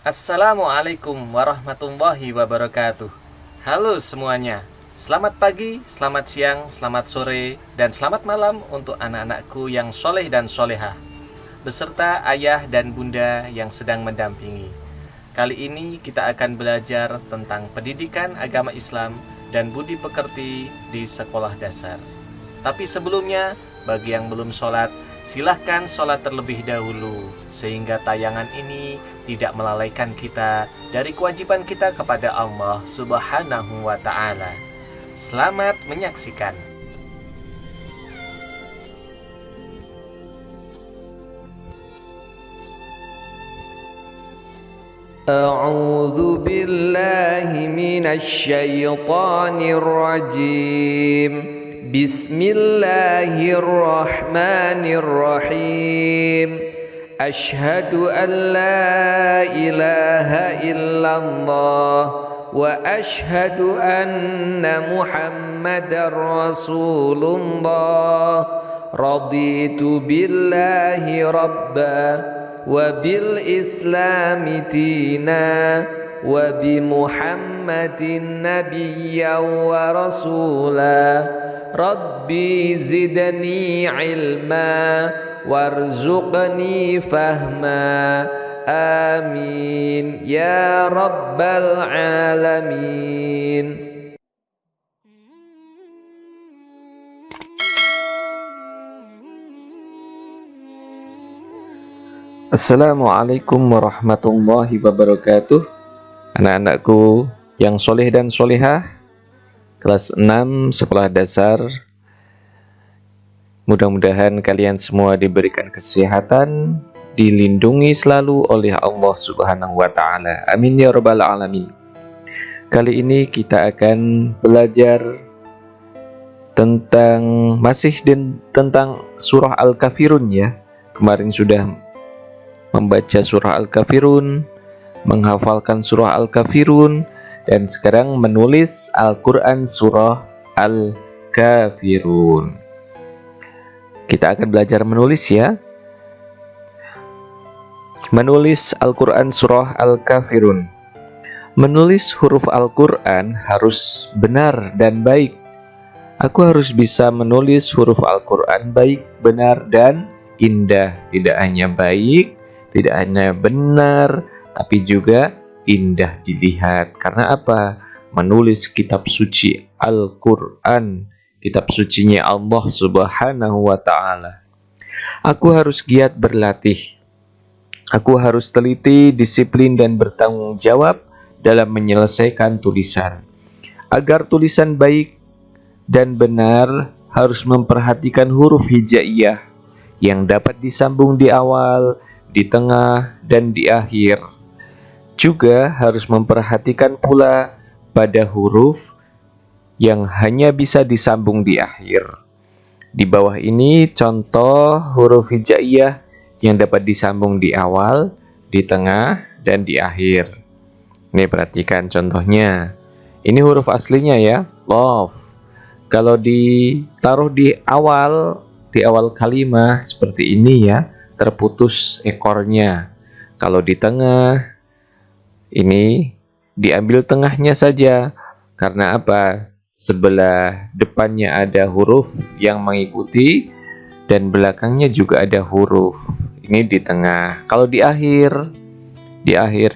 Assalamualaikum warahmatullahi wabarakatuh. Halo semuanya. Selamat pagi, selamat siang, selamat sore, dan selamat malam untuk anak-anakku yang soleh dan solehah, beserta ayah dan bunda yang sedang mendampingi. Kali ini kita akan belajar tentang pendidikan agama Islam dan budi pekerti di sekolah dasar. Tapi sebelumnya, bagi yang belum sholat, silahkan sholat terlebih dahulu, sehingga tayangan ini tidak melalaikan kita dari kewajiban kita kepada Allah Subhanahu wa Ta'ala. Selamat menyaksikan. أعوذ بالله من الشيطان الرجيم. بسم الله الرحمن الرحيم. أشهد أن لا إله إلا الله وأشهد أن محمدا رسول الله. رضيت بالله ربا وبالإسلام دينا وبمحمد نبيا ورسولا. ربي زدني علما وارزقني فهما. آمين يا رب العالمين. Assalamualaikum warahmatullahi wabarakatuh. Anak-anakku yang soleh dan solehah, kelas 6 sekolah dasar, mudah-mudahan kalian semua diberikan kesehatan, dilindungi selalu oleh Allah Subhanahu wa Ta'ala. Amin ya rabbal alamin. Kali ini kita akan belajar tentang tentang surah Al-Kafirun ya. Kemarin sudah membaca surah Al-Kafirun, menghafalkan surah Al-Kafirun, dan sekarang menulis Al-Quran surah Al-Kafirun. Kita akan belajar menulis ya. Menulis Al-Quran surah Al-Kafirun. Menulis huruf Al-Quran harus benar dan baik. Aku harus bisa menulis huruf Al-Quran baik, benar, dan indah. Tidak hanya baik, tidak hanya benar, tapi juga indah dilihat. Karena apa? Menulis kitab suci Al-Quran, kitab sucinya Allah Subhanahu wa Ta'ala. Aku harus giat berlatih. Aku harus teliti, disiplin, dan bertanggung jawab dalam menyelesaikan tulisan. Agar tulisan baik dan benar, harus memperhatikan huruf hijaiyah yang dapat disambung di awal, di tengah, dan di akhir. Juga harus memperhatikan pula pada huruf yang hanya bisa disambung di akhir. Di bawah ini contoh huruf hijaiyah yang dapat disambung di awal, di tengah, dan di akhir. Ini perhatikan contohnya. Ini huruf aslinya ya, love. Kalau ditaruh di awal kalimat seperti ini ya, terputus ekornya. Kalau di tengah, ini diambil tengahnya saja. Karena apa? Sebelah depannya ada huruf yang mengikuti dan belakangnya juga ada huruf. Ini di tengah. Kalau di akhir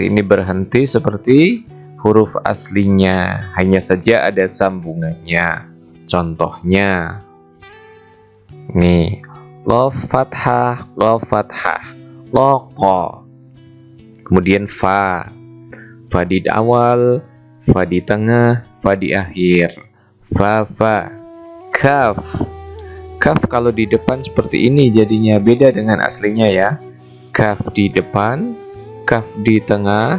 ini berhenti seperti huruf aslinya. Hanya saja ada sambungannya. Contohnya nih, Lof fathah, loko. Kemudian fa di awal, fa di tengah, fa di akhir. Fa. Kaf kalau di depan seperti ini jadinya beda dengan aslinya ya. Kaf di depan, kaf di tengah,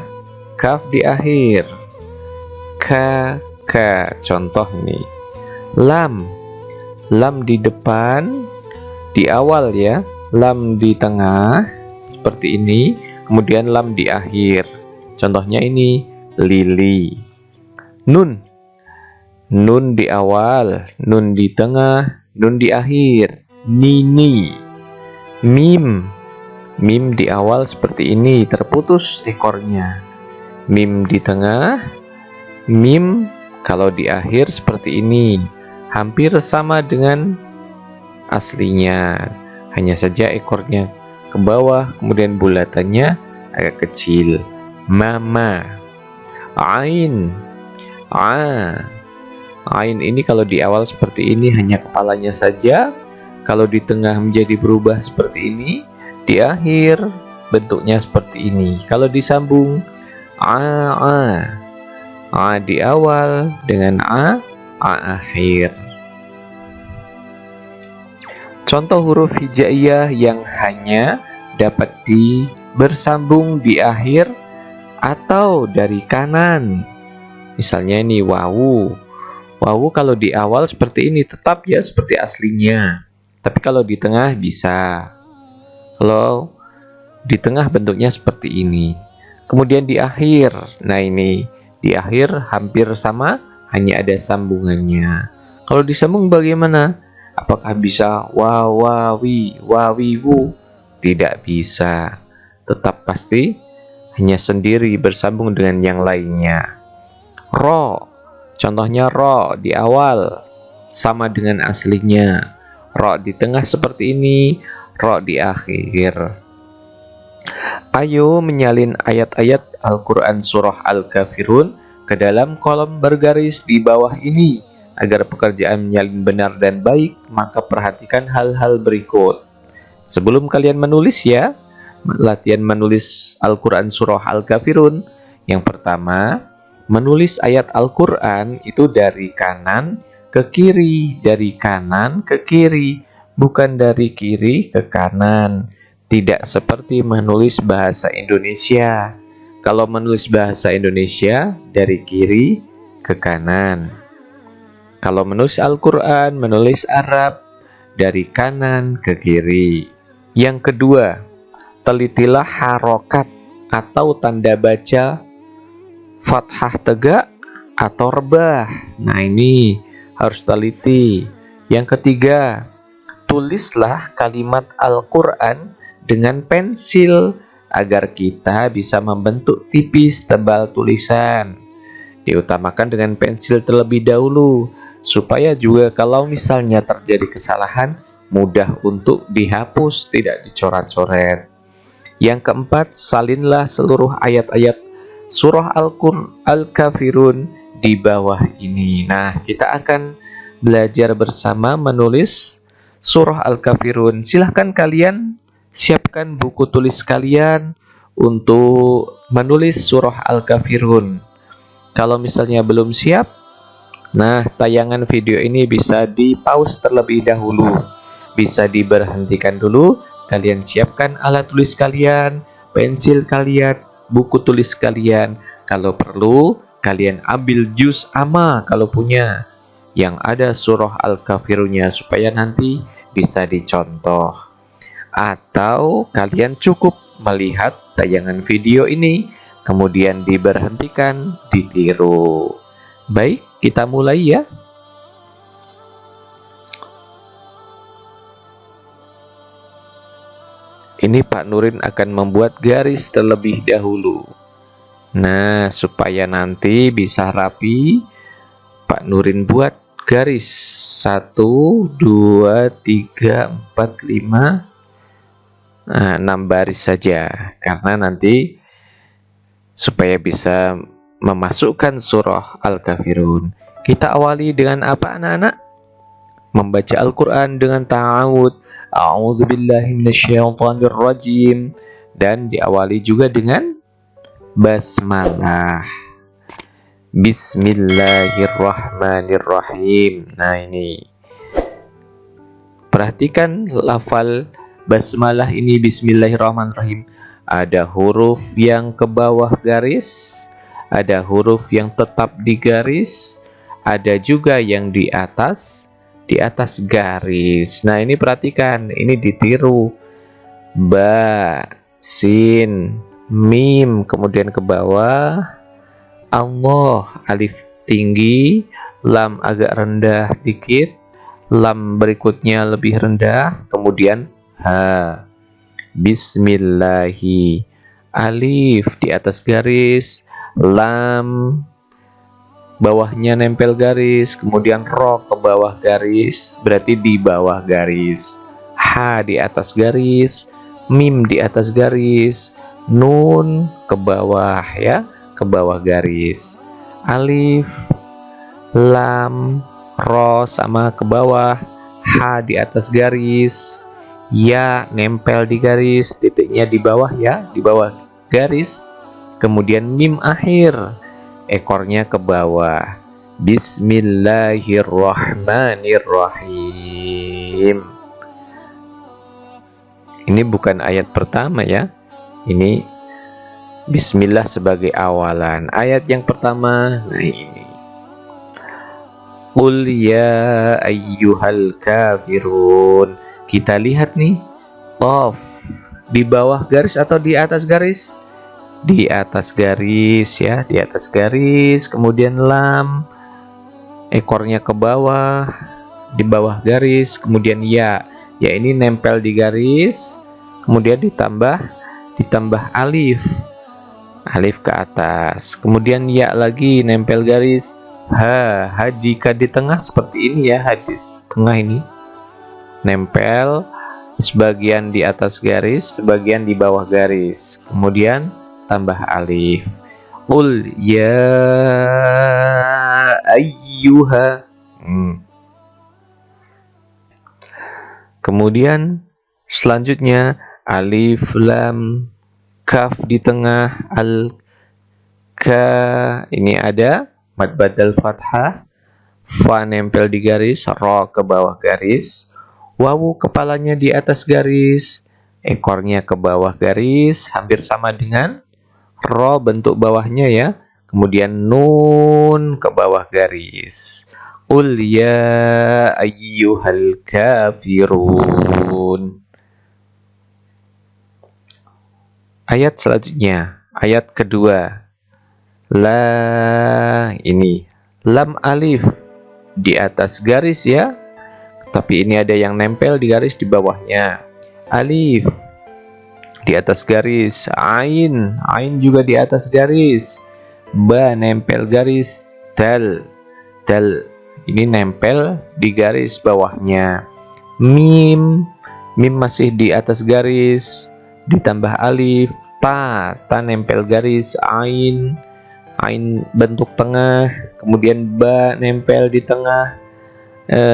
kaf di akhir. Ka. Contoh nih, lam di depan, di awal ya, lam di tengah seperti ini, kemudian lam di akhir. Contohnya ini lili. Nun di awal, nun di tengah, nun di akhir. Nini. Mim Mim di awal seperti ini, terputus ekornya. Mim di tengah, mim kalau di akhir seperti ini, hampir sama dengan aslinya. Hanya saja ekornya ke bawah, kemudian bulatannya agak kecil. Mama. Ain. Ain ini kalau di awal seperti ini hanya kepalanya saja, kalau di tengah menjadi berubah seperti ini, di akhir bentuknya seperti ini. Kalau disambung a di awal dengan a akhir. Contoh huruf hijaiyah yang hanya dapat bersambung di akhir atau dari kanan. Misalnya ini wawu. Wawu kalau di awal seperti ini tetap ya seperti aslinya. Tapi kalau di tengah bisa. Kalau di tengah bentuknya seperti ini. Kemudian di akhir. Nah ini di akhir hampir sama, hanya ada sambungannya. Kalau disambung bagaimana? Apakah bisa wawawi, wawiwu? Tidak bisa. Tetap pasti hanya sendiri bersambung dengan yang lainnya. Ro. Contohnya ro di awal sama dengan aslinya. Ro di tengah seperti ini, ro di akhir. Ayo menyalin ayat-ayat Al-Quran Surah Al-Kafirun ke dalam kolom bergaris di bawah ini. Agar pekerjaan menyalin benar dan baik, maka perhatikan hal-hal berikut. Sebelum kalian menulis ya, latihan menulis Al-Quran Surah Al-Kafirun. Yang pertama, menulis ayat Al-Quran itu dari kanan ke kiri, dari kanan ke kiri, bukan dari kiri ke kanan. Tidak seperti menulis bahasa Indonesia. Kalau menulis bahasa Indonesia dari kiri ke kanan. Kalau menulis Al-Quran, menulis Arab dari kanan ke kiri. Yang kedua, telitilah harokat atau tanda baca fathah tegak atau rebah. Nah ini harus teliti. Yang ketiga, tulislah kalimat Al-Quran dengan pensil agar kita bisa membentuk tipis tebal tulisan. Diutamakan dengan pensil terlebih dahulu, supaya juga kalau misalnya terjadi kesalahan, mudah untuk dihapus, tidak dicoret-coret. Yang keempat, salinlah seluruh ayat-ayat Surah Al-Kafirun di bawah ini. Nah, kita akan belajar bersama menulis Surah Al-Kafirun. Silahkan kalian siapkan buku tulis kalian untuk menulis Surah Al-Kafirun. Kalau misalnya belum siap, nah tayangan video ini bisa di-pause terlebih dahulu. Bisa diberhentikan dulu, kalian siapkan alat tulis kalian, pensil kalian, buku tulis kalian. Kalau perlu, kalian ambil juz amma kalau punya, yang ada surah Al-Kafirunnya, supaya nanti bisa dicontoh. Atau kalian cukup melihat tayangan video ini, kemudian diberhentikan, ditiru. Baik, kita mulai ya. Ini Pak Nurin akan membuat garis terlebih dahulu. Nah, supaya nanti bisa rapi, Pak Nurin buat garis 1, 2, 3, 4, 5, 6 baris saja. Karena nanti supaya bisa memasukkan surah Al-Kafirun. Kita awali dengan apa anak-anak? Membaca Al-Quran dengan ta'awud, a'udzubillahi minasyaitonirrajim, dan diawali juga dengan basmalah. Bismillahirrahmanirrahim. Nah ini, perhatikan lafal basmalah ini, Bismillahirrahmanirrahim. Ada huruf yang ke bawah garis, ada huruf yang tetap di garis, ada juga yang di atas garis. Nah ini perhatikan, ini ditiru. Ba, sin, mim, kemudian ke bawah Allah, alif tinggi, lam agak rendah dikit, lam berikutnya lebih rendah, kemudian ha. bismillahi. Alif di atas garis, lam bawahnya nempel garis, kemudian ro ke bawah garis, berarti di bawah garis. Ha di atas garis, mim di atas garis, nun ke bawah ya, ke bawah garis. Alif, lam, ro sama ke bawah, ha di atas garis, ya nempel di garis, titiknya di bawah ya, di bawah garis. Kemudian mim akhir, ekornya ke bawah. Bismillahirrahmanirrahim. Ini bukan ayat pertama ya. Ini bismillah sebagai awalan. Ayat yang pertama, nah ini. Qul ya ayyuhal kafirun. Kita lihat nih, qaf di bawah garis atau di atas garis? Di atas garis ya, di atas garis. Kemudian lam, ekornya ke bawah, di bawah garis. Kemudian ya ini nempel di garis. Kemudian ditambah alif, alif ke atas. Kemudian ya lagi nempel garis. Ha jika di tengah seperti ini ya, ha di tengah ini nempel, sebagian di atas garis, sebagian di bawah garis. Kemudian tambah alif. Qul ya ayyuha. Kemudian selanjutnya alif, lam, kaf di tengah, ka ini ada mad badal fathah, fa nempel di garis, ro ke bawah garis, wawu kepalanya di atas garis, ekornya ke bawah garis, hampir sama dengan ro bentuk bawahnya ya. Kemudian nun ke bawah garis. Qul ya ayyuhal kafirun. Ayat selanjutnya, ayat kedua. La ini lam alif di atas garis ya. Tapi ini ada yang nempel di garis di bawahnya. Alif di atas garis, ain juga di atas garis, ba nempel garis, dal ini nempel di garis bawahnya. Mim masih di atas garis, ditambah alif, ta nempel garis, ain bentuk tengah, kemudian ba nempel di tengah,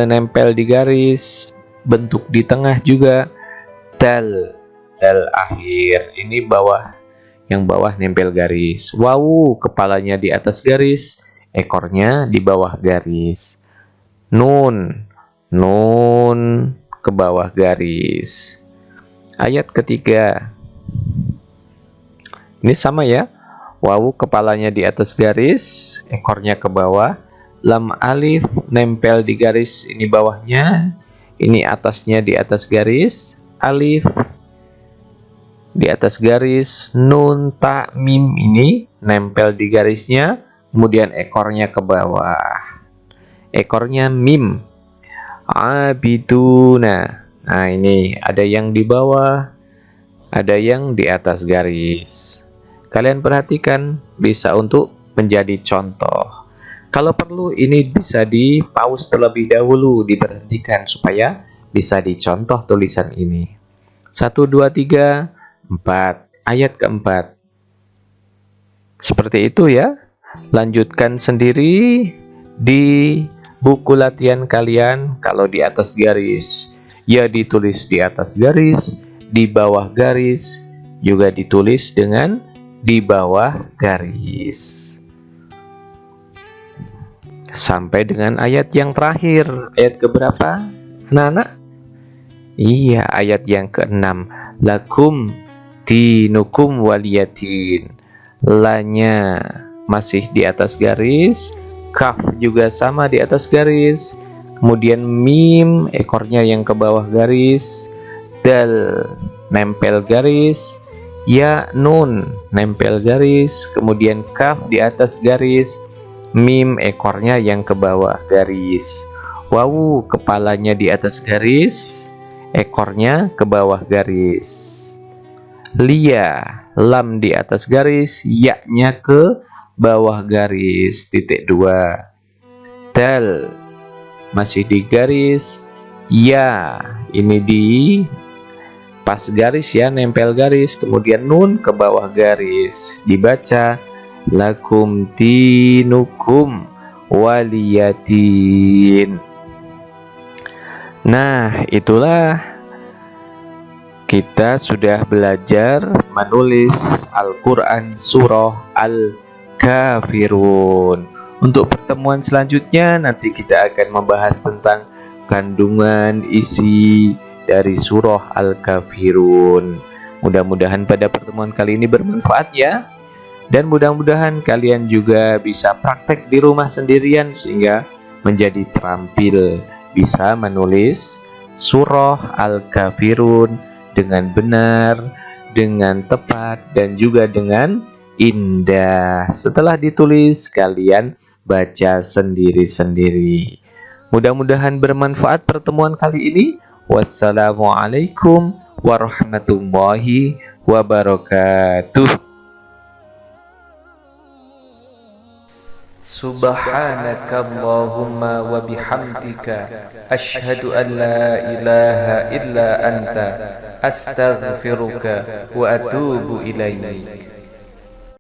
nempel di garis, bentuk di tengah juga, dal akhir, ini bawah, yang bawah nempel garis. Wawu kepalanya di atas garis, ekornya di bawah garis. Nun ke bawah garis. Ayat ketiga, ini sama ya, wawu kepalanya di atas garis, ekornya ke bawah. Lam alif nempel di garis, ini bawahnya, ini atasnya di atas garis. Alif di atas garis, nun, ta, mim ini nempel di garisnya, kemudian ekornya ke bawah, ekornya mim. Abiduna, nah ini ada yang di bawah, ada yang di atas garis. Kalian perhatikan, bisa untuk menjadi contoh. Kalau perlu ini bisa di pause terlebih dahulu, diberhentikan supaya bisa dicontoh tulisan ini. 1, 2, 3, 4. Ayat keempat. Seperti itu ya. Lanjutkan sendiri di buku latihan kalian. Kalau di atas garis, ya ditulis di atas garis, di bawah garis juga ditulis dengan di bawah garis. Sampai dengan ayat yang terakhir. Ayat keberapa, anak-anak? Iya, ayat yang ke-6. Lakum dinukum waliyadin. La-nya masih di atas garis, kaf juga sama di atas garis, kemudian mim ekornya yang ke bawah garis, dal nempel garis, ya nun nempel garis, kemudian kaf di atas garis, mim ekornya yang ke bawah garis, wawu kepalanya di atas garis, ekornya ke bawah garis. Lia, lam di atas garis, ya-nya ke bawah garis, titik 2. Dal, masih di garis, ya, ini di pas garis ya, nempel garis. Kemudian nun ke bawah garis, dibaca lakum dinukum waliyatin. Nah, itulah kita sudah belajar menulis Al-Quran Surah Al-Kafirun. Untuk pertemuan selanjutnya nanti kita akan membahas tentang kandungan isi dari Surah Al-Kafirun. Mudah-mudahan pada pertemuan kali ini bermanfaat ya. Dan mudah-mudahan kalian juga bisa praktek di rumah sendirian sehingga menjadi terampil bisa menulis Surah Al-Kafirun dengan benar, dengan tepat, dan juga dengan indah. Setelah ditulis, kalian baca sendiri-sendiri. Mudah-mudahan bermanfaat pertemuan kali ini. Wassalamualaikum warahmatullahi wabarakatuh. Subhanakallahumma wa bihamdika asyhadu an la ilaha illa anta astaghfiruka wa atubu ilaik.